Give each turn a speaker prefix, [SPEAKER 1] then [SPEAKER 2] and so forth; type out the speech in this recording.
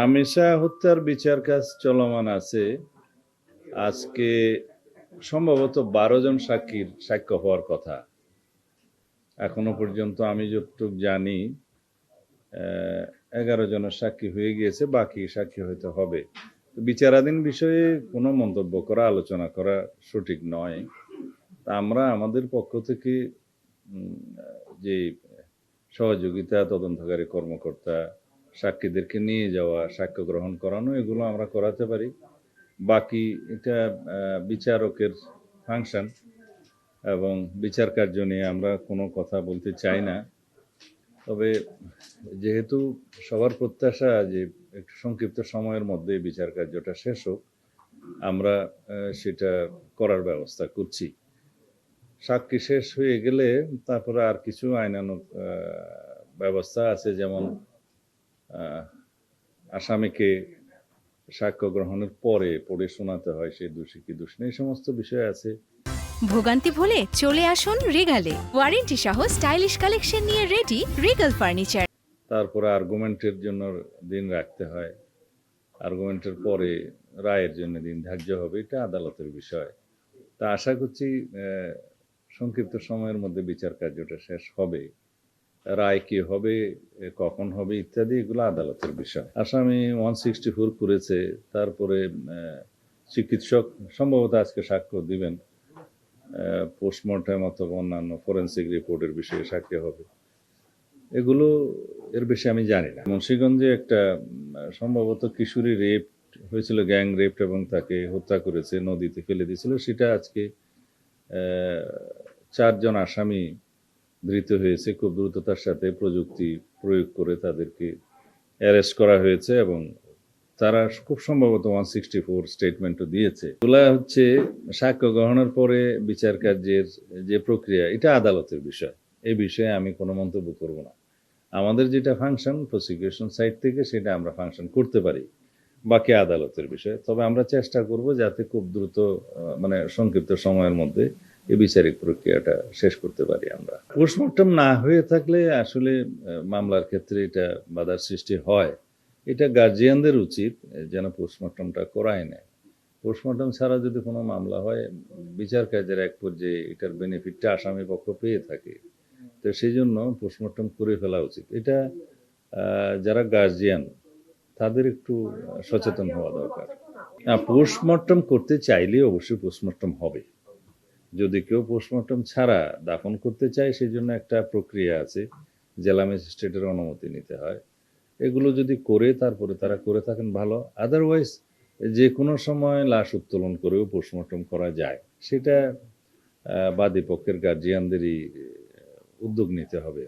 [SPEAKER 1] রামেসা হত্যার বিচার কাজ চলমান আছে। আজকে সম্ভবত ১২ জন সাক্ষীর সাক্ষ্য হওয়ার কথা। এখনো পর্যন্ত আমি যতটুক জানি ১১ জনের সাক্ষী হয়ে গিয়েছে, বাকি সাক্ষী হয়তো হবে। বিচারাধীন বিষয়ে কোনো মন্তব্য করা, আলোচনা করা সঠিক নয়। তা আমরা আমাদের পক্ষ থেকে যে সহযোগিতা, তদন্তকারী কর্মকর্তা, সাক্ষীদেরকে নিয়ে যাওয়া, সাক্ষ্য গ্রহণ করানো, এগুলো আমরা করাতে পারি। বাকি এটা বিচারকের ফাংশন এবং বিচার কার্য নিয়ে আমরা কোনো কথা বলতে চাই না। তবে যেহেতু সবার প্রত্যাশা যে একটু সংক্ষিপ্ত সময়ের মধ্যে বিচার কার্যটা শেষ হোক, আমরা সেটা করার ব্যবস্থা করছি। সাক্ষী শেষ হয়ে গেলে তারপরে আর কিছু আইনানুগ ব্যবস্থা আছে, যেমন আসামিকে সাক্ষ্য গ্রহণের পরে পড়ে শোনাতে হয় সে দোষী কি দোষী নেই, এই সমস্ত বিষয় আছে।
[SPEAKER 2] ভোগান্তি ভুলে চলে আসুন রিগালে, ওয়ারেন্টি সহ স্টাইলিশ কালেকশন নিয়ে রেডি রিগাল ফার্নিচার।
[SPEAKER 1] তারপরে আর্গুমেন্টের জন্য দিন রাখতে হয়, আর্গুমেন্টের পরে রায়ের জন্য দিন ধার্য হবে, এটা আদালতের বিষয়। তা আশা করছি সংক্ষিপ্ত সময়ের মধ্যে বিচার কার্যটা শেষ হবে। রায় কি হবে, কখন হবে ইত্যাদি, এগুলো আদালতের বিষয়। আসামি 164 করেছে, তারপরে চিকিৎসক সম্ভবত আজকে সাক্ষ্য দিবেন, পোস্টমর্টেম অথবা অন্যান্য ফরেন্সিক রিপোর্টের বিষয়ে সাক্ষী হবে। এগুলো এর বেশি আমি জানি না। মুন্সিগঞ্জে একটা সম্ভবত কিশোরী রেপ হয়েছিল, গ্যাং রেপ, এবং তাকে হত্যা করেছে, নদীতে ফেলে দিয়েছিল। সেটা আজকে 4 জন আসামি ধৃত হয়েছে। খুব দ্রুততার সাথে প্রযুক্তি প্রয়োগ করে তাদেরকে অ্যারেস্ট করা হয়েছে এবং তারা খুব সম্ভবত 164 স্টেটমেন্টও দিয়েছে। এগুলা হচ্ছে সাক্ষ্য গ্রহণের পরে বিচার কার্যের যে প্রক্রিয়া, এটা আদালতের বিষয়। এই বিষয়ে আমি কোনো মন্তব্য করব না। আমাদের যেটা ফাংশন প্রসিকিউশন সাইড থেকে, সেটা আমরা ফাংশন করতে পারি, বাকি আদালতের বিষয়। তবে আমরা চেষ্টা করব যাতে খুব দ্রুত মানে সংক্ষিপ্ত সময়ের মধ্যে এই বিচারিক প্রক্রিয়াটা শেষ করতে পারি আমরা। পোস্টমর্টম না হয়ে থাকলে আসলে মামলার ক্ষেত্রে এটা বাধার সৃষ্টি হয়। এটা গার্জিয়ানদের উচিত যেন পোস্টমর্টমটা করায় নেয়। পোস্টমর্টম ছাড়া যদি কোনো মামলা হয়, বিচার কার্যের এক পর্যায়ে এটার বেনিফিটটা আসামি পক্ষ পেয়ে থাকে। তো সেই জন্য পোস্টমর্টম করে ফেলা উচিত। এটা যারা গার্জিয়ান তাদের একটু সচেতন হওয়া দরকার। পোস্টমর্টম করতে চাইলে অবশ্যই পোস্টমর্টম হবে। যদি কেউ পোস্টমর্টম ছাড়া দাফন করতে চায়, সেই জন্য একটা প্রক্রিয়া আছে, জেলা ম্যাজিস্ট্রেটের অনুমতি নিতে হয়। এগুলো যদি করে তারপরে তারা করে থাকেন ভালো। আদারওয়াইজ যে কোনো সময় লাশ উত্তোলন করেও পোস্টমর্টম করা যায়। সেটা বাদী পক্ষের গার্জিয়ানদেরই উদ্যোগ নিতে হবে।